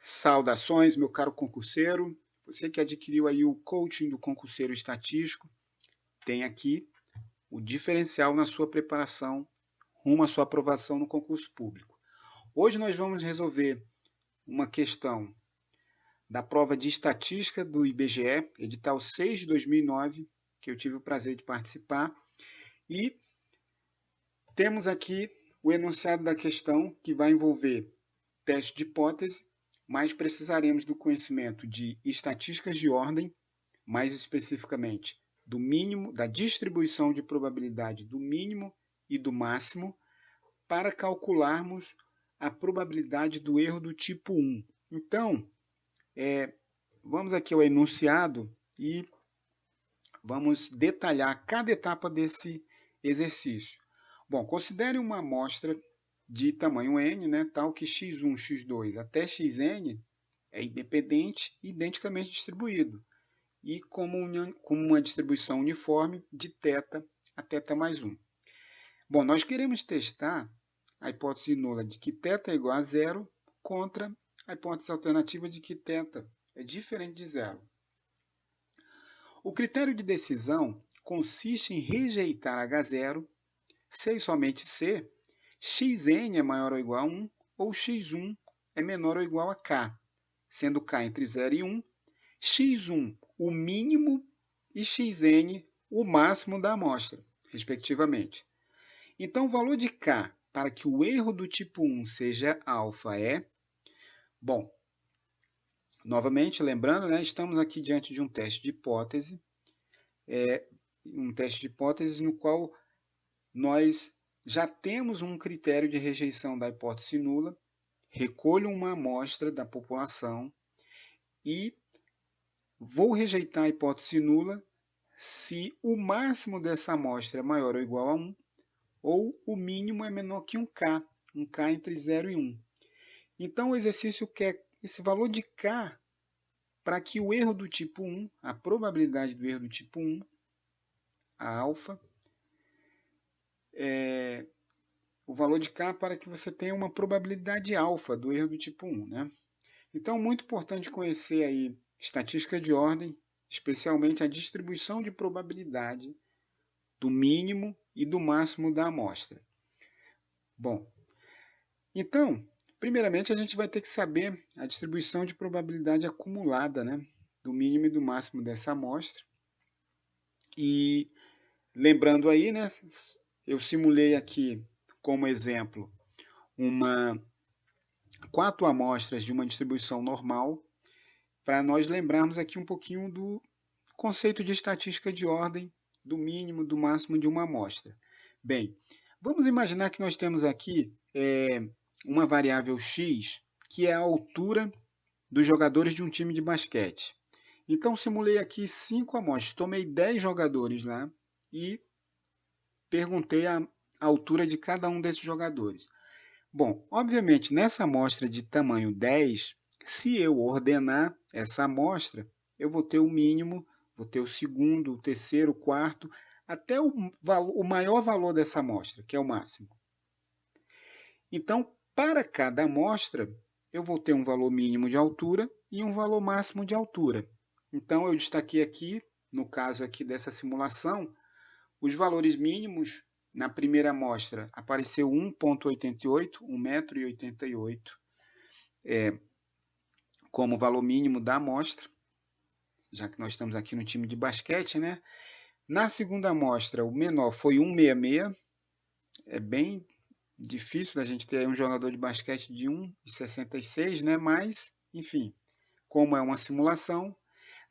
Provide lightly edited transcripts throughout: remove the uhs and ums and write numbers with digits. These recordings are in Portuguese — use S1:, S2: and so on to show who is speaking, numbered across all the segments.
S1: Saudações, meu caro concurseiro. Você que adquiriu aí o coaching do concurseiro estatístico, tem aqui o diferencial na sua preparação rumo à sua aprovação no concurso público. Hoje nós vamos resolver uma questão da prova de estatística do IBGE, edital 6 de 2009, que eu tive o prazer de participar, e temos aqui o enunciado da questão que vai envolver teste de hipótese, mas precisaremos do conhecimento de estatísticas de ordem, mais especificamente do mínimo, da distribuição de probabilidade do mínimo e do máximo, para calcularmos a probabilidade do erro do tipo 1. Então, vamos aqui ao enunciado e vamos detalhar cada etapa desse exercício. Bom, considere uma amostra de tamanho n, né, tal que x1, x2 até xn é independente e identicamente distribuído, e como uma distribuição uniforme de θ a θ mais 1. Bom, nós queremos testar a hipótese nula de que θ é igual a zero contra a hipótese alternativa de que θ é diferente de zero. O critério de decisão consiste em rejeitar H0 se e somente se xn é maior ou igual a 1 ou x1 é menor ou igual a k, sendo k entre 0 e 1, x1 o mínimo e xn o máximo da amostra, respectivamente. Então, o valor de k para que o erro do tipo 1 seja alfa é... Bom, novamente, lembrando, né, estamos aqui diante de um teste de hipótese, no qual nós já temos um critério de rejeição da hipótese nula, recolho uma amostra da população e vou rejeitar a hipótese nula se o máximo dessa amostra é maior ou igual a 1 ou o mínimo é menor que um k entre 0 e 1. Então, o exercício quer esse valor de k para que o erro do tipo 1, a probabilidade do erro do tipo 1, a alfa, o valor de k para que você tenha uma probabilidade alfa do erro do tipo 1, né? Então, muito importante conhecer aí estatística de ordem, especialmente a distribuição de probabilidade do mínimo e do máximo da amostra. Bom, então, primeiramente a gente vai ter que saber a distribuição de probabilidade acumulada, né, do mínimo e do máximo dessa amostra. E lembrando aí, né, eu simulei aqui como exemplo 4 amostras de uma distribuição normal, para nós lembrarmos aqui um pouquinho do conceito de estatística de ordem, do mínimo, do máximo de uma amostra. Bem, vamos imaginar que nós temos aqui uma variável x, que é a altura dos jogadores de um time de basquete. Então, simulei aqui 5 amostras, tomei 10 jogadores lá e perguntei a altura de cada um desses jogadores. Bom, obviamente, nessa amostra de tamanho 10, se eu ordenar essa amostra, eu vou ter o mínimo, vou ter o segundo, o terceiro, o quarto, até o maior valor dessa amostra, que é o máximo. Então, para cada amostra, eu vou ter um valor mínimo de altura e um valor máximo de altura. Então, eu destaquei aqui, no caso aqui dessa simulação, os valores mínimos. Na primeira amostra apareceu 1,88, 1,88 m, como valor mínimo da amostra, já que nós estamos aqui no time de basquete, né? Na segunda amostra, o menor foi 1,66, é bem difícil da gente ter um jogador de basquete de 1,66, né? Mas, enfim, como é uma simulação.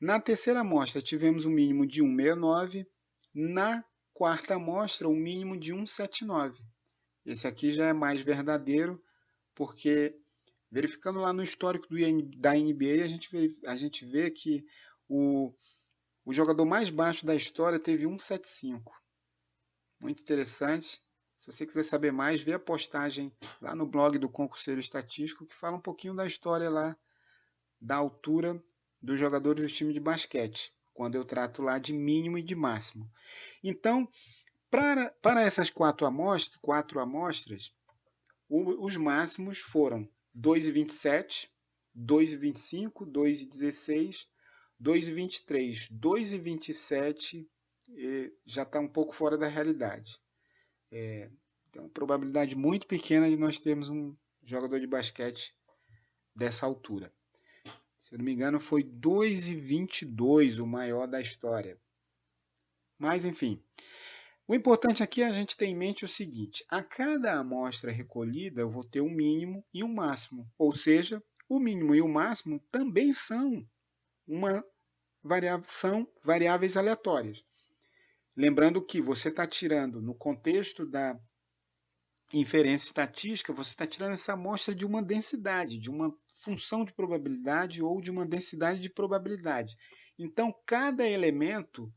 S1: Na terceira amostra, tivemos um mínimo de 1,69, na quarta amostra, um mínimo de 1,79. Esse aqui já é mais verdadeiro, porque verificando lá no histórico da NBA, a gente vê que o jogador mais baixo da história teve 1,75. Muito interessante. Se você quiser saber mais, vê a postagem lá no blog do Concurseiro Estatístico, que fala um pouquinho da história lá, da altura dos jogadores do time de basquete, quando eu trato lá de mínimo e de máximo. Então, para essas 4 amostras, os máximos foram 2,27, 2,25, 2,16, 2,23, 2,27 já está um pouco fora da realidade. Tem uma probabilidade muito pequena de nós termos um jogador de basquete dessa altura. Se eu não me engano, foi 2,22 o maior da história. Mas, enfim, o importante aqui é a gente ter em mente o seguinte: a cada amostra recolhida eu vou ter um mínimo e um máximo, ou seja, o mínimo e o máximo também são variáveis aleatórias. Lembrando que você está tirando, no contexto da inferência estatística, você está tirando essa amostra de uma densidade, de uma função de probabilidade ou de uma densidade de probabilidade. Então, cada elemento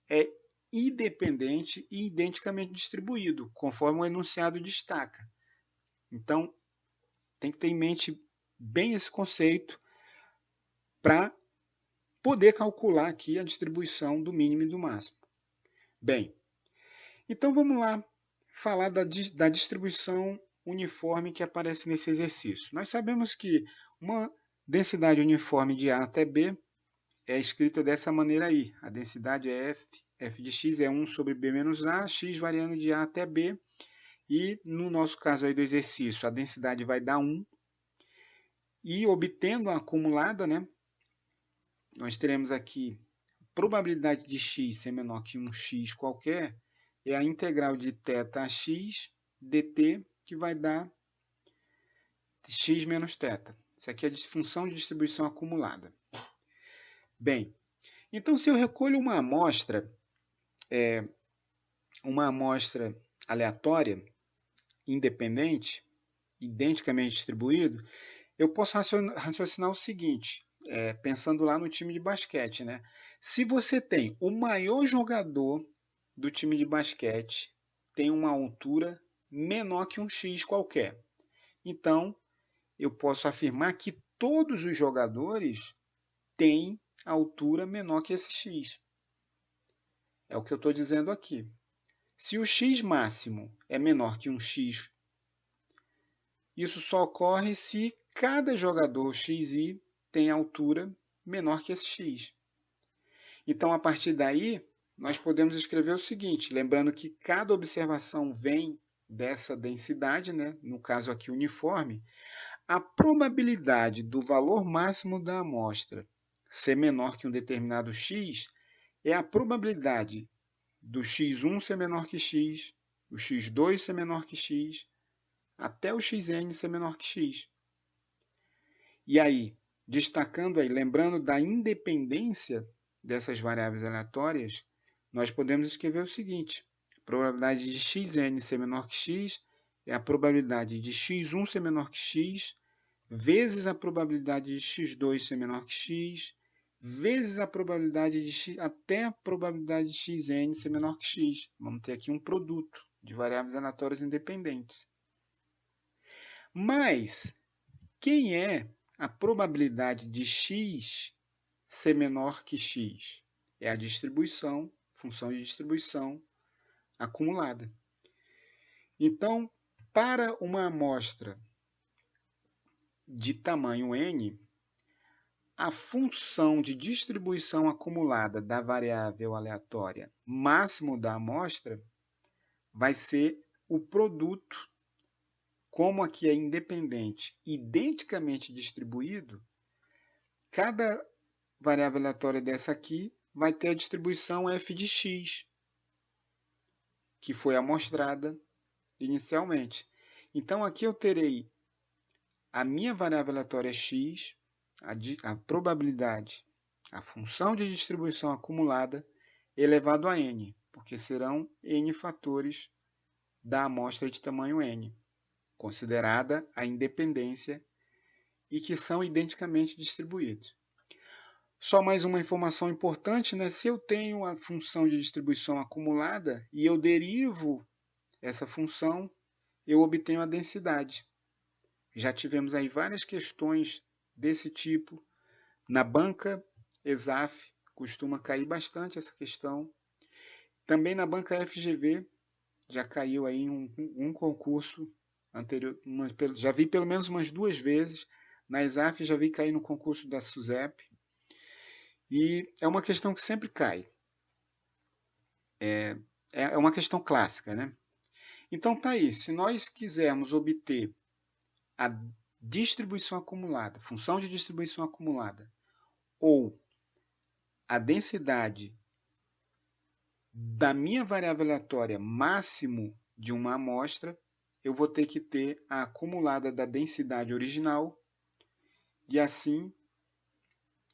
S1: é independente e identicamente distribuído, conforme o enunciado destaca. Então, tem que ter em mente bem esse conceito para poder calcular aqui a distribuição do mínimo e do máximo. Bem, então vamos lá falar da distribuição uniforme que aparece nesse exercício. Nós sabemos que uma densidade uniforme de A até B é escrita dessa maneira aí. A densidade é f de x é 1 sobre b menos a, x variando de A até B. E no nosso caso aí do exercício, a densidade vai dar 1. E obtendo a acumulada, né, nós teremos aqui a probabilidade de x ser menor que um x qualquer, é a integral de θ a x dt, que vai dar x menos θ. Isso aqui é a função de distribuição acumulada. Bem, então se eu recolho uma amostra aleatória, independente, identicamente distribuído, eu posso raciocinar o seguinte, pensando lá no time de basquete, né? Se você tem o maior jogador do time de basquete, tem uma altura menor que um x qualquer. Então, eu posso afirmar que todos os jogadores têm altura menor que esse x. É o que eu estou dizendo aqui. Se o x máximo é menor que um x, isso só ocorre se cada jogador xi tem altura menor que esse x. Então, a partir daí, nós podemos escrever o seguinte, lembrando que cada observação vem dessa densidade, né? No caso aqui uniforme, a probabilidade do valor máximo da amostra ser menor que um determinado x é a probabilidade do x1 ser menor que x, o x2 ser menor que x, até o xn ser menor que x. E aí, destacando aí, lembrando da independência dessas variáveis aleatórias, nós podemos escrever o seguinte, a probabilidade de xn ser menor que x é a probabilidade de x1 ser menor que x, vezes a probabilidade de x2 ser menor que x, vezes a probabilidade de x, até a probabilidade de xn ser menor que x. Vamos ter aqui um produto de variáveis aleatórias independentes. Mas, quem é a probabilidade de x ser menor que x? É a distribuição, função de distribuição acumulada. Então, para uma amostra de tamanho n, a função de distribuição acumulada da variável aleatória máximo da amostra vai ser o produto, como aqui é independente, identicamente distribuído, cada variável aleatória dessa aqui vai ter a distribuição f de x, que foi amostrada inicialmente. Então, aqui eu terei a minha variável aleatória x, a probabilidade, a função de distribuição acumulada, elevado a n, porque serão n fatores da amostra de tamanho n, considerada a independência e que são identicamente distribuídos. Só mais uma informação importante, né? Se eu tenho a função de distribuição acumulada e eu derivo essa função, eu obtenho a densidade. Já tivemos aí várias questões desse tipo. Na banca ESAF costuma cair bastante essa questão. Também na banca FGV já caiu aí um concurso anterior, já vi pelo menos umas 2 vezes Na ESAF já vi cair no concurso da SUSEP. E é uma questão que sempre cai. É uma questão clássica, né? Então tá aí, se nós quisermos obter a distribuição acumulada, função de distribuição acumulada, ou a densidade da minha variável aleatória máximo de uma amostra, eu vou ter que ter a acumulada da densidade original, e assim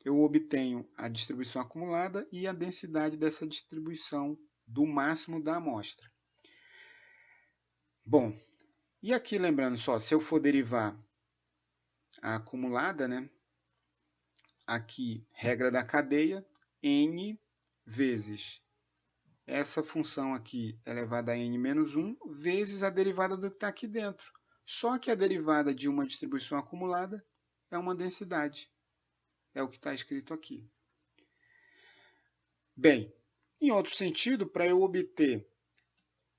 S1: eu obtenho a distribuição acumulada e a densidade dessa distribuição do máximo da amostra. Bom, e aqui lembrando só, se eu for derivar a acumulada, né? Aqui, regra da cadeia, n vezes essa função aqui elevada a n menos 1 vezes a derivada do que está aqui dentro. Só que a derivada de uma distribuição acumulada é uma densidade. É o que está escrito aqui. Bem, em outro sentido, para eu obter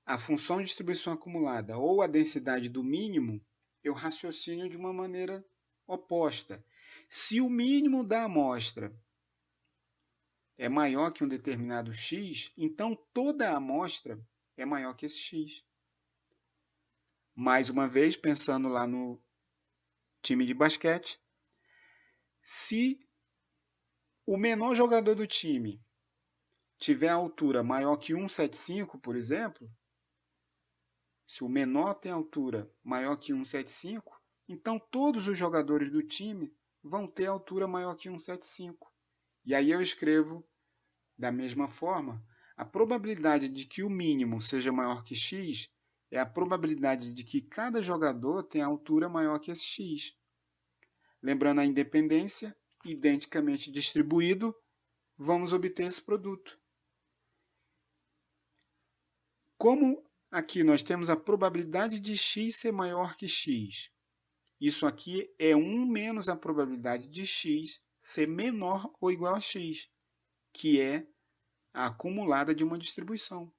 S1: a função de distribuição acumulada ou a densidade do mínimo, eu raciocino de uma maneira oposta. Se o mínimo da amostra é maior que um determinado x, então toda a amostra é maior que esse x. Mais uma vez, pensando lá no time de basquete, se o menor jogador do time tiver a altura maior que 1,75, por exemplo, se o menor tem altura maior que 1,75, então todos os jogadores do time vão ter altura maior que 1,75. E aí eu escrevo da mesma forma, a probabilidade de que o mínimo seja maior que x é a probabilidade de que cada jogador tenha altura maior que esse x. Lembrando a independência, identicamente distribuído, vamos obter esse produto. Como aqui nós temos a probabilidade de x ser maior que x, isso aqui é 1 menos a probabilidade de x ser menor ou igual a x, que é a acumulada de uma distribuição.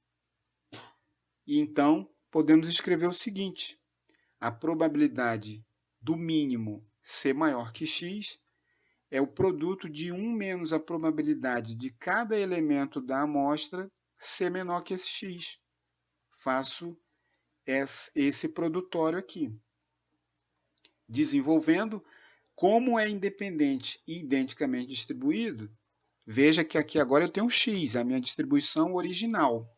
S1: E então, podemos escrever o seguinte: a probabilidade do mínimo ser maior que x é o produto de 1 menos a probabilidade de cada elemento da amostra ser menor que esse x. Faço esse produtório aqui. Desenvolvendo, como é independente e identicamente distribuído, veja que aqui agora eu tenho um x, a minha distribuição original.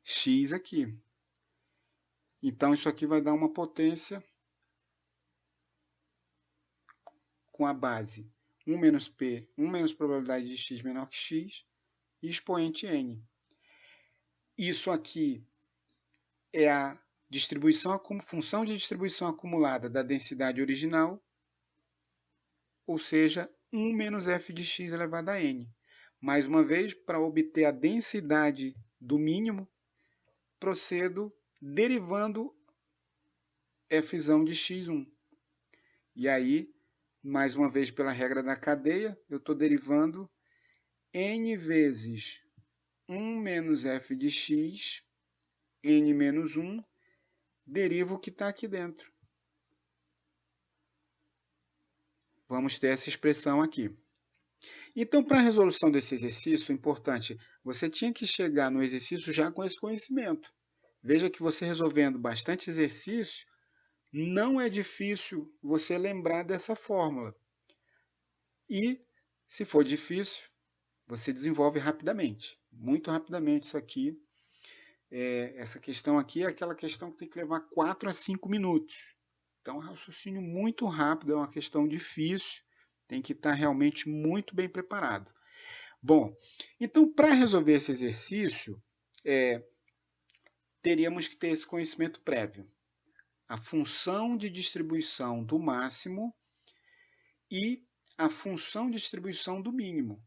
S1: X aqui. Então, isso aqui vai dar uma potência com a base 1 menos P, 1 menos probabilidade de x menor que x, e expoente n. Isso aqui é a distribuição, função de distribuição acumulada da densidade original, ou seja, 1 menos f de x elevado a n. Mais uma vez, para obter a densidade do mínimo, procedo derivando f de x1. E aí, mais uma vez pela regra da cadeia, eu estou derivando n vezes 1 menos f de x, n menos 1, derivo o que está aqui dentro. Vamos ter essa expressão aqui. Então, para a resolução desse exercício, é importante, você tinha que chegar no exercício já com esse conhecimento. Veja que você resolvendo bastante exercício, não é difícil você lembrar dessa fórmula. E, se for difícil, você desenvolve rapidamente, muito rapidamente isso aqui. Essa questão aqui é aquela questão que tem que levar 4 a 5 minutos. Então, é um raciocínio muito rápido, é uma questão difícil, tem que estar realmente muito bem preparado. Bom, então, para resolver esse exercício, teríamos que ter esse conhecimento prévio. A função de distribuição do máximo e a função de distribuição do mínimo.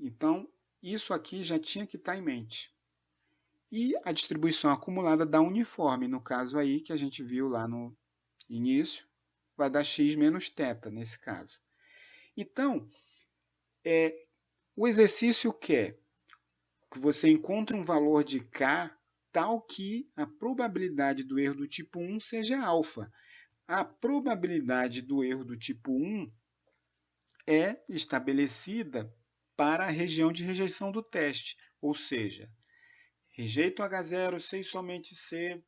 S1: Então, isso aqui já tinha que estar em mente. E a distribuição acumulada da uniforme, no caso aí que a gente viu lá no início, vai dar x menos θ nesse caso. Então, o exercício quer que você encontre um valor de k tal que a probabilidade do erro do tipo 1 seja alfa. A probabilidade do erro do tipo 1 é estabelecida para a região de rejeição do teste, ou seja, rejeito H0, sei somente C,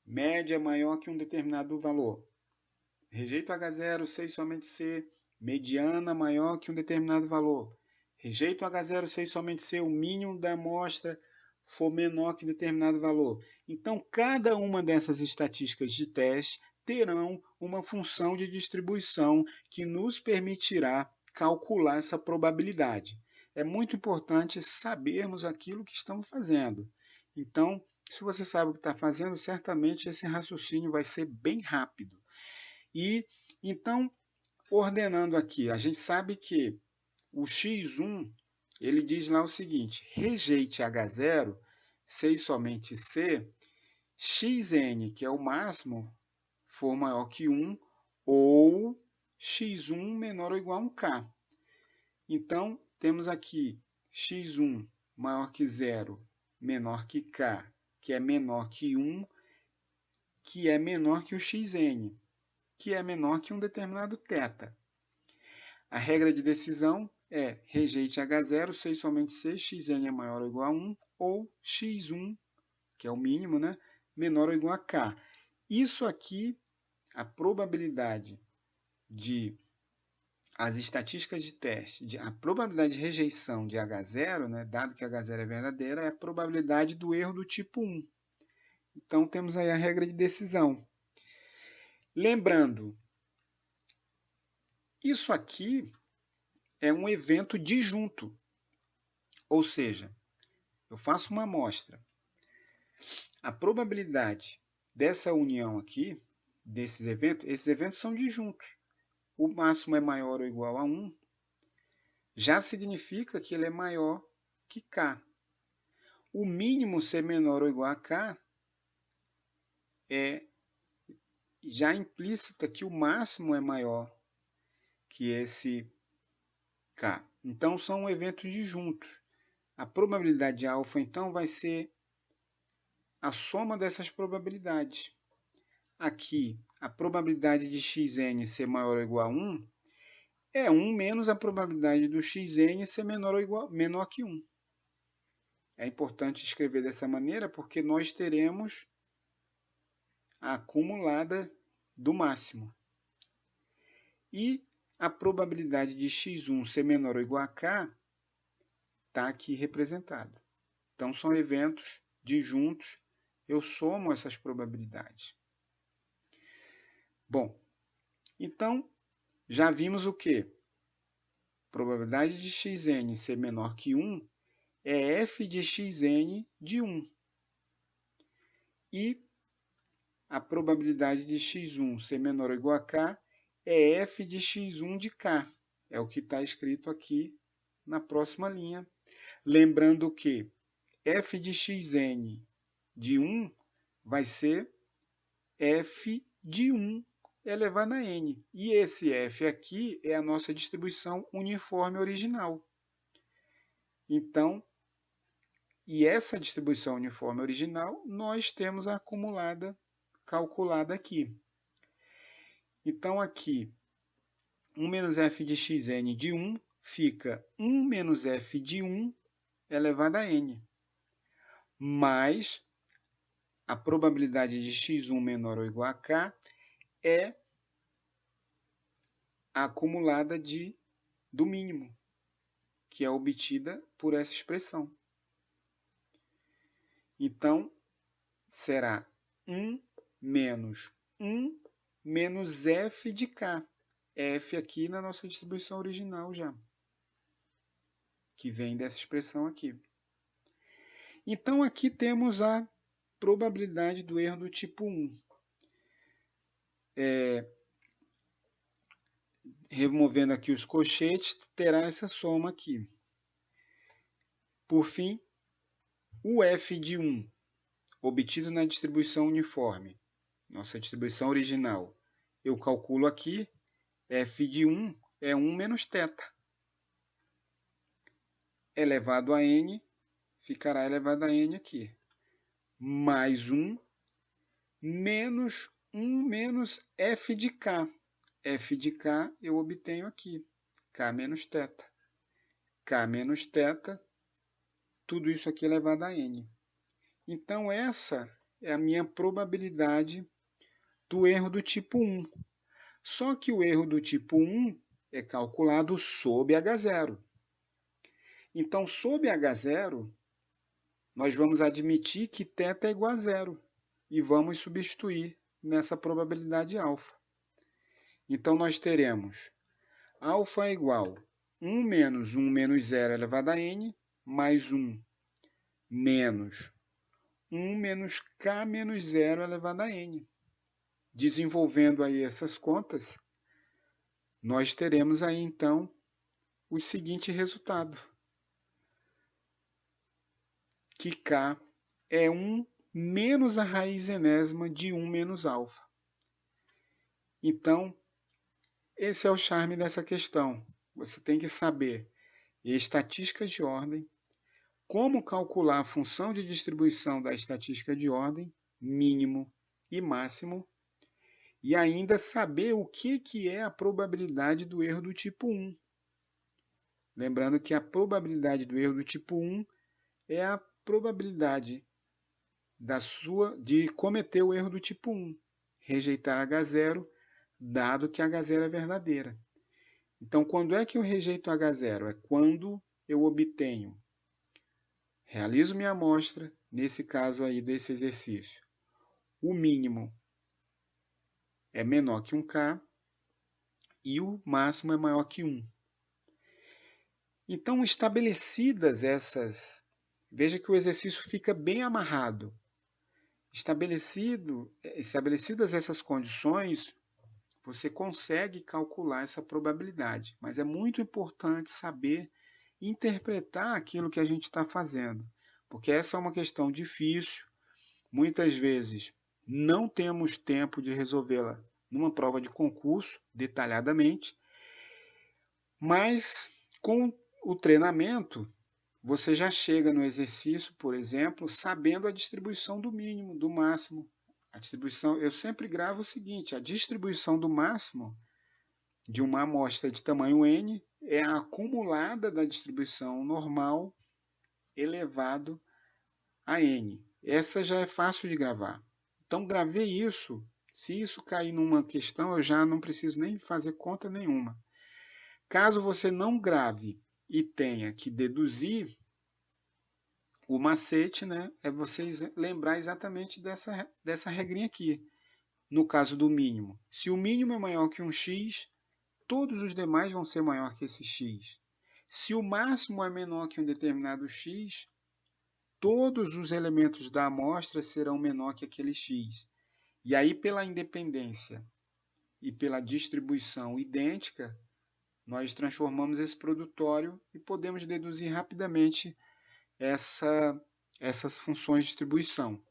S1: média maior que um determinado valor. Rejeito H0, sei somente C, mediana maior que um determinado valor. Rejeito H0, sei somente se o mínimo da amostra for menor que determinado valor. Então, cada uma dessas estatísticas de teste terão uma função de distribuição que nos permitirá calcular essa probabilidade. É muito importante sabermos aquilo que estamos fazendo. Então, se você sabe o que está fazendo, certamente esse raciocínio vai ser bem rápido. E, então, ordenando aqui, a gente sabe que o x1, ele diz lá o seguinte: rejeite H0, C e somente C, xn, que é o máximo, for maior que 1, ou x1 menor ou igual a 1k. Então, temos aqui x1 maior que 0, menor que k, que é menor que 1, que é menor que o xn, que é menor que um determinado θ. A regra de decisão é rejeite H0, sei somente se xn é maior ou igual a 1, ou x1, que é o mínimo, né, menor ou igual a k. Isso aqui, a probabilidade de as estatísticas de teste, a probabilidade de rejeição de H0, né, dado que H0 é verdadeira, é a probabilidade do erro do tipo 1. Então, temos aí a regra de decisão. Lembrando, isso aqui é um evento disjunto, ou seja, eu faço uma amostra. A probabilidade dessa união aqui, esses eventos são disjuntos. O máximo é maior ou igual a 1, já significa que ele é maior que K. O mínimo ser menor ou igual a K é já implícita que o máximo é maior que esse K. Então, são eventos disjuntos. A probabilidade de alfa, então, vai ser a soma dessas probabilidades. Aqui, a probabilidade de xn ser maior ou igual a 1 é 1 menos a probabilidade do xn ser menor que 1. É importante escrever dessa maneira porque nós teremos a acumulada do máximo. E a probabilidade de x1 ser menor ou igual a k está aqui representada. Então, são eventos disjuntos. Eu somo essas probabilidades. Bom, então, já vimos o quê? Probabilidade de xn ser menor que 1 é f de xn de 1. E a probabilidade de x1 ser menor ou igual a k é f de x1 de k. É o que está escrito aqui na próxima linha. Lembrando que f de xn de 1 vai ser f de 1 elevado a n. E esse f aqui é a nossa distribuição uniforme original. Então, e essa distribuição uniforme original, nós temos a acumulada calculada aqui. Então, aqui, 1 menos f de xn de 1 fica 1 menos f de 1 elevado a n, mais a probabilidade de x1 menor ou igual a k é a acumulada do mínimo, que é obtida por essa expressão. Então, será 1 menos 1 menos f de k. F aqui na nossa distribuição original já, que vem dessa expressão aqui. Então, aqui temos a probabilidade do erro do tipo 1. Removendo aqui os colchetes, terá essa soma aqui. Por fim, o f de 1, obtido na distribuição uniforme, nossa distribuição original, eu calculo aqui, f de 1 é 1 menos θ. Elevado a n, ficará elevado a n aqui. Mais 1 menos 1 menos f de k. F de k eu obtenho aqui, k menos θ. K menos θ, tudo isso aqui elevado a n. Então, essa é a minha probabilidade do erro do tipo 1. Só que o erro do tipo 1 é calculado sob H0. Então, sob H0, nós vamos admitir que θ é igual a zero e vamos substituir nessa probabilidade alfa. Então, nós teremos alfa é igual a 1 menos 0 elevado a n, mais 1 menos 1 menos k menos 0 elevado a n. Desenvolvendo aí essas contas, nós teremos aí, então, o seguinte resultado. Que k é 1 menos a raiz enésima de 1 menos alfa. Então, esse é o charme dessa questão. Você tem que saber estatística de ordem, como calcular a função de distribuição da estatística de ordem, mínimo e máximo, e ainda saber o que é a probabilidade do erro do tipo 1. Lembrando que a probabilidade do erro do tipo 1 é a probabilidade de cometer o erro do tipo 1, rejeitar H0, dado que H0 é verdadeira. Então, quando é que eu rejeito H0? É quando eu obtenho, realizo minha amostra, nesse caso aí desse exercício, o mínimo é menor que 1k e o máximo é maior que 1. Então, estabelecidas essas, veja que o exercício fica bem amarrado. Estabelecidas essas condições, você consegue calcular essa probabilidade, mas é muito importante saber interpretar aquilo que a gente está fazendo, porque essa é uma questão difícil, muitas vezes não temos tempo de resolvê-la numa prova de concurso, detalhadamente, mas com o treinamento, você já chega no exercício, por exemplo, sabendo a distribuição do mínimo, do máximo. A distribuição, eu sempre gravo o seguinte, a distribuição do máximo de uma amostra de tamanho n é a acumulada da distribuição normal elevado a n. Essa já é fácil de gravar. Então, gravei isso. Se isso cair numa questão, eu já não preciso nem fazer conta nenhuma. Caso você não grave e tenha que deduzir, o macete, né, é você lembrar exatamente dessa regrinha aqui. No caso do mínimo, se o mínimo é maior que um x, todos os demais vão ser maior que esse x. Se o máximo é menor que um determinado x, todos os elementos da amostra serão menor que aquele x. E aí, pela independência e pela distribuição idêntica, nós transformamos esse produtório e podemos deduzir rapidamente essas funções de distribuição.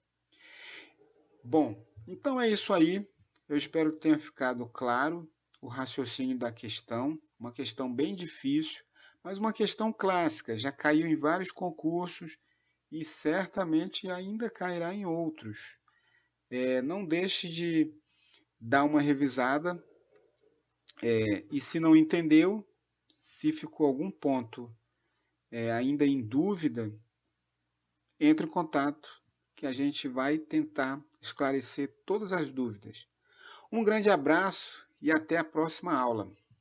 S1: Bom, então é isso aí. Eu espero que tenha ficado claro o raciocínio da questão. Uma questão bem difícil, mas uma questão clássica. Já caiu em vários concursos e certamente ainda cairá em outros. Não deixe de dar uma revisada. E se não entendeu, se ficou algum ponto ainda em dúvida, entre em contato que a gente vai tentar esclarecer todas as dúvidas. Um grande abraço e até a próxima aula.